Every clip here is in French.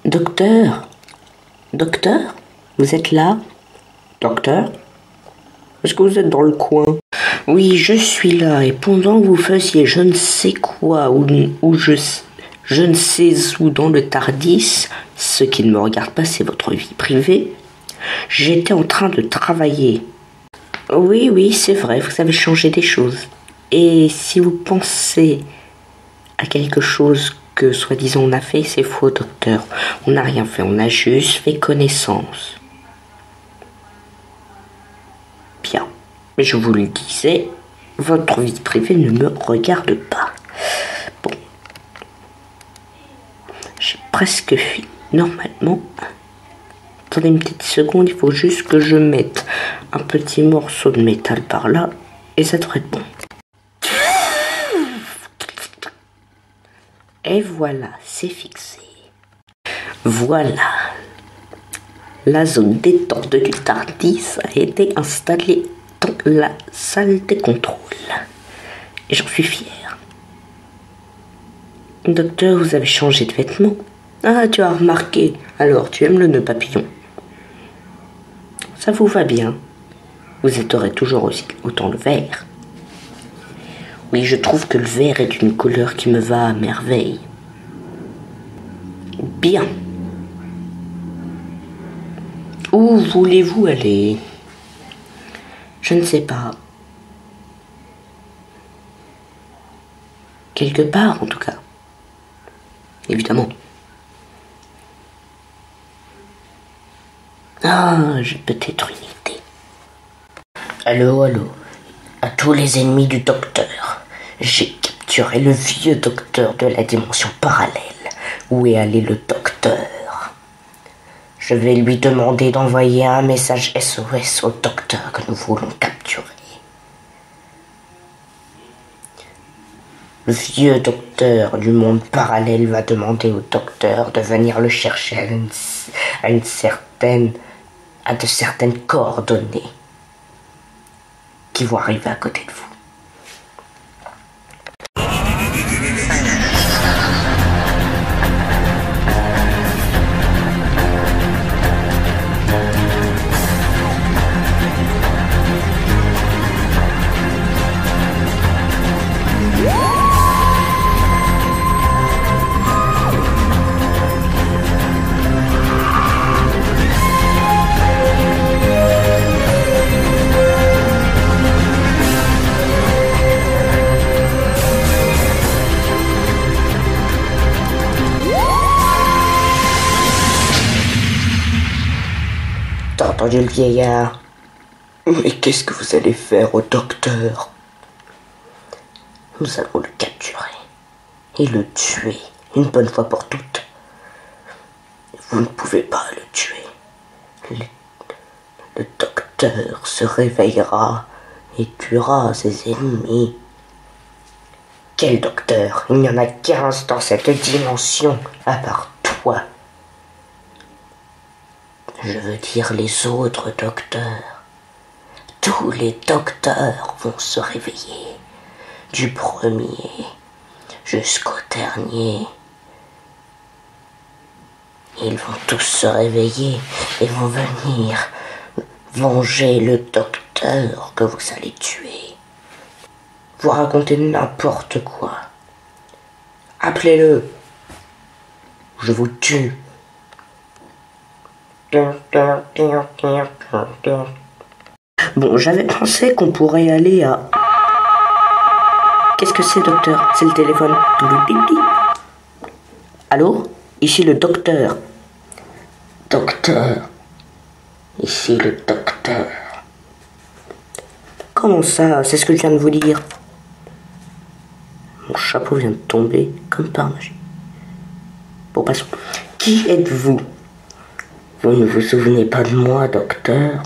Docteur? Docteur? Vous êtes là? Docteur? Est-ce que vous êtes dans le coin? Oui, je suis là, et pendant que vous faisiez je ne sais quoi, ou je ne sais où dans le Tardis, ce qui ne me regarde pas, c'est votre vie privée, j'étais en train de travailler. Oui, c'est vrai, vous avez changé des choses. Et si vous pensez à quelque chose que, soi-disant, on a fait, c'est faux, docteur. On n'a rien fait, on a juste fait connaissance. Bien, mais je vous le disais, votre vie privée ne me regarde pas. Bon, j'ai presque fini. Normalement, attendez une petite seconde, il faut juste que je mette un petit morceau de métal par là, et ça devrait être bon. Et voilà, c'est fixé. Voilà. La zone détente du Tardis a été installée dans la salle des contrôles. Et j'en suis fière. Docteur, vous avez changé de vêtements. Ah, tu as remarqué. Alors, tu aimes le nœud papillon. Ça vous va bien. Vous aurez toujours aussi autant le vert. Oui, je trouve que le vert est une couleur qui me va à merveille. Bien. Où voulez-vous aller? Je ne sais pas. Quelque part, en tout cas. Évidemment. Ah, j'ai peut-être une idée. Allô. À tous les ennemis du docteur. J'ai capturé le vieux docteur de la dimension parallèle. Où est allé le docteur? Je vais lui demander d'envoyer un message SOS au docteur que nous voulons capturer. Le vieux docteur du monde parallèle va demander au docteur de venir le chercher à de certaines coordonnées qui vont arriver à côté de vous. T'as entendu le vieillard? Mais qu'est-ce que vous allez faire au docteur? Nous allons le capturer et le tuer une bonne fois pour toutes. Vous ne pouvez pas le tuer. Le docteur se réveillera et tuera ses ennemis. Quel docteur? Il n'y en a qu'un dans cette dimension, à part toi. Je veux dire les autres docteurs. Tous les docteurs vont se réveiller, du premier jusqu'au dernier. Ils vont tous se réveiller et vont venir venger le docteur que vous allez tuer. Vous racontez n'importe quoi. Appelez-le. Je vous tue. Bon, j'avais pensé qu'on pourrait aller à... Qu'est-ce que c'est, docteur? C'est le téléphone. Allô? Ici le docteur. Docteur. Ici le docteur. Comment ça? C'est ce que je viens de vous dire. Mon chapeau vient de tomber, comme par magie. Bon, passons. Qui êtes-vous? Vous ne vous souvenez pas de moi, docteur?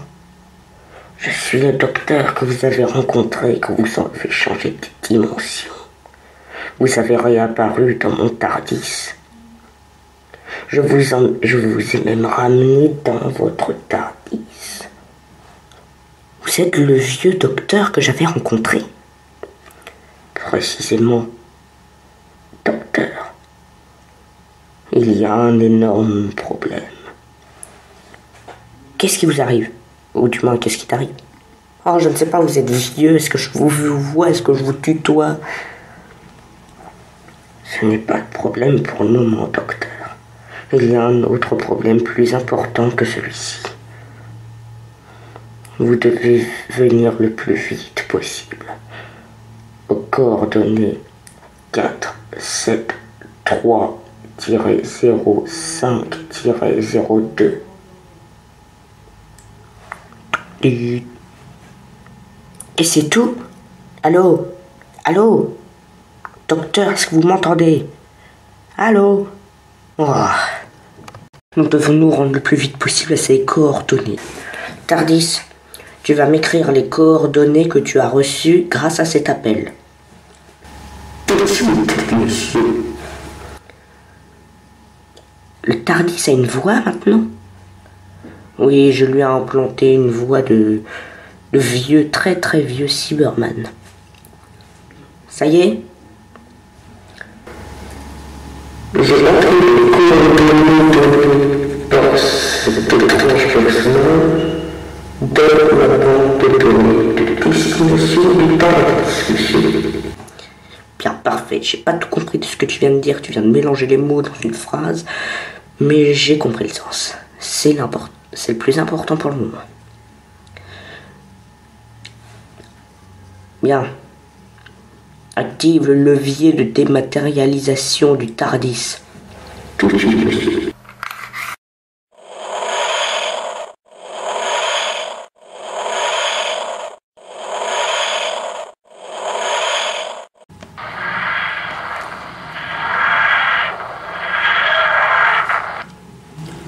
Je suis le docteur que vous avez rencontré quand vous avez changé de dimension. Vous avez réapparu dans mon Tardis. Je vous ai même ramené dans votre Tardis. Vous êtes le vieux docteur que j'avais rencontré. Précisément, docteur. Il y a un énorme problème. Qu'est-ce qui vous arrive? Ou du moins, qu'est-ce qui t'arrive? Oh, je ne sais pas, vous êtes vieux, est-ce que je vous vois, est-ce que je vous tutoie? Ce n'est pas de problème pour le moment, docteur. Il y a un autre problème plus important que celui-ci. Vous devez venir le plus vite possible. Aux coordonnées 4, 7, 3-05-02. Et c'est tout? Allô? Allô? Docteur, est-ce que vous m'entendez? Allô? Oh. Nous devons nous rendre le plus vite possible à ces coordonnées. Tardis, tu vas m'écrire les coordonnées que tu as reçues grâce à cet appel. Tout de suite, monsieur. Le Tardis a une voix maintenant? Oui, je lui ai implanté une voix de vieux, très très vieux Cyberman. Ça y est? J'ai entré les coordonnées par cet étrange personnage dans la bande de données de destination du Tardis, monsieur. Bien, parfait. J'ai pas tout compris de ce que tu viens de dire. Tu viens de mélanger les mots dans une phrase, mais j'ai compris le sens. C'est le plus important pour le moment. Bien. Active le levier de dématérialisation du Tardis. Tout de suite, monsieur.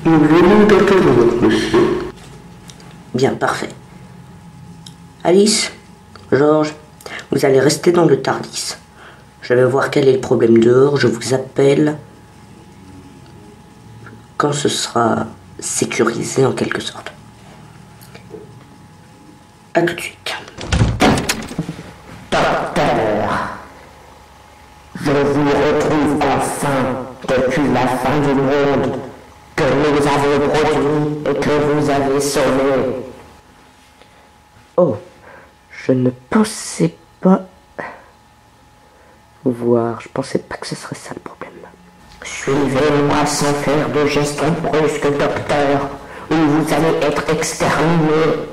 Nous venons d'intervenir, monsieur. Bien, parfait. Alice, Georges, vous allez rester dans le Tardis. Je vais voir quel est le problème dehors. Je vous appelle quand ce sera sécurisé en quelque sorte. A tout de suite. Docteur, je vous retrouve enfin depuis la fin du monde que nous avons produit et que vous avez sauvé. Oh, je ne pensais pas vous voir. Je pensais pas que ce serait ça le problème. Suivez-moi sans faire de gestes brusques, docteur, ou vous allez être exterminé.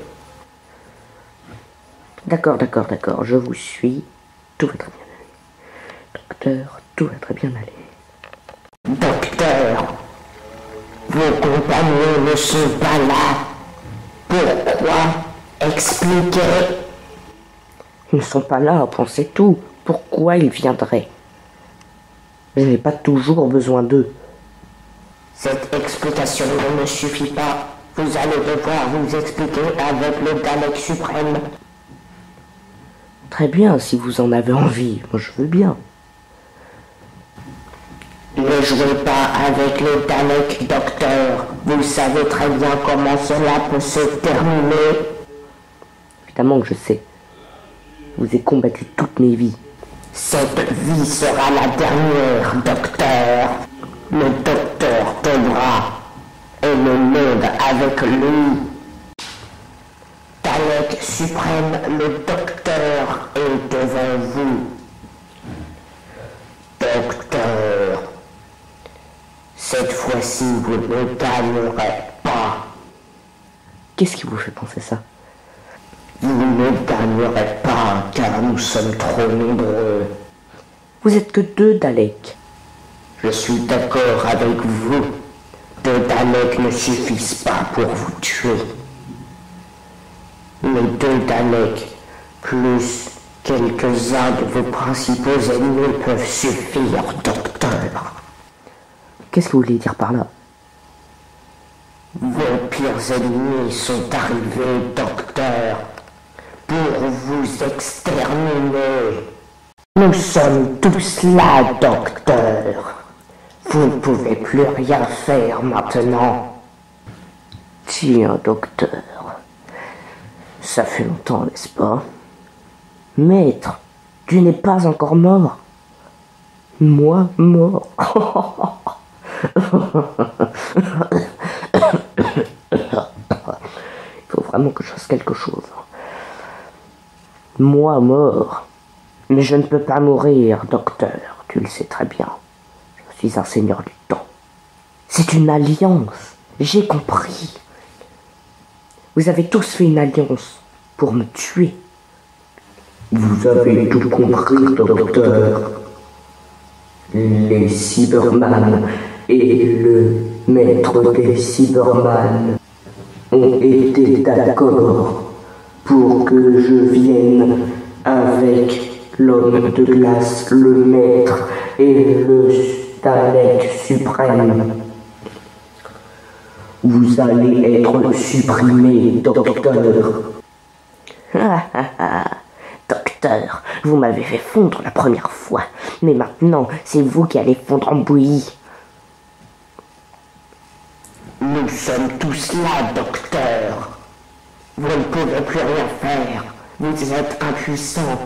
D'accord. Je vous suis. Tout va très bien aller. Docteur, tout va très bien aller. Docteur, vos compagnons ne sont pas là. Pourquoi? Expliquez. Ils ne sont pas là, point c'est tout. Pourquoi ils viendraient? Je n'ai pas toujours besoin d'eux. Cette explication ne me suffit pas. Vous allez devoir vous expliquer avec le Dalek suprême. Très bien, si vous en avez envie. Moi, je veux bien. Ne jouez pas avec le Dalek, docteur. Vous savez très bien comment cela peut se terminer. Évidemment que je sais. Je vous ai combattu toutes mes vies. Cette vie sera la dernière, docteur. Le docteur tombera. Et le monde avec lui. Dalek suprême, le docteur est devant vous. Docteur, cette fois-ci vous ne gagnerez pas. Qu'est-ce qui vous fait penser ça? Vous ne gagnerez pas car nous sommes trop nombreux. Vous êtes que 2 Daleks. Je suis d'accord avec vous. 2 Daleks ne suffisent pas pour vous tuer. Les 2 Daleks, plus quelques-uns de vos principaux ennemis peuvent suffire, docteur. Qu'est-ce que vous voulez dire par là? Vos pires ennemis sont arrivés, docteur, pour vous exterminer. Nous sommes tous là, docteur. Vous ne pouvez plus rien faire maintenant. Tiens, docteur. Ça fait longtemps, n'est-ce pas? Maître, tu n'es pas encore mort. Moi, mort. Il faut vraiment que je fasse quelque chose. Moi mort. Mais je ne peux pas mourir, docteur. Tu le sais très bien. Je suis un seigneur du temps. C'est une alliance. J'ai compris. Vous avez tous fait une alliance pour me tuer. Vous avez tout compris, docteur. Les Cyberman et le maître des Cyberman ont été d'accord pour que je vienne avec l'homme de glace, le maître et le Dalek suprême. Vous allez être supprimé, docteur. Docteur, vous m'avez fait fondre la première fois, mais maintenant, c'est vous qui allez fondre en bouillie. Nous sommes tous là, docteur. Vous ne pouvez plus rien faire. Vous êtes impuissant.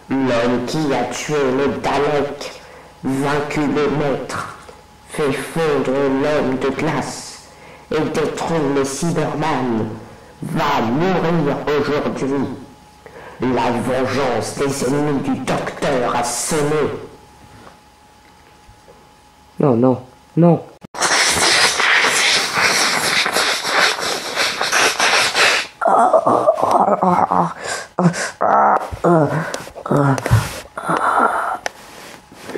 L'homme qui a tué le Dalek, vaincu le maître, fait fondre l'homme de glace et détruit les Cyberman, va mourir aujourd'hui. La vengeance des ennemis du docteur a sonné. Non, non, non.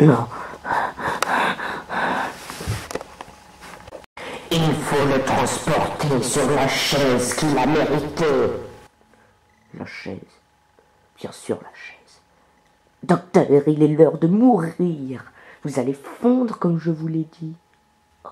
Non. Il faut le transporter sur la chaise qu'il a méritée. La chaise. Bien sûr, la chaise. Docteur, il est l'heure de mourir. Vous allez fondre comme je vous l'ai dit. Oh.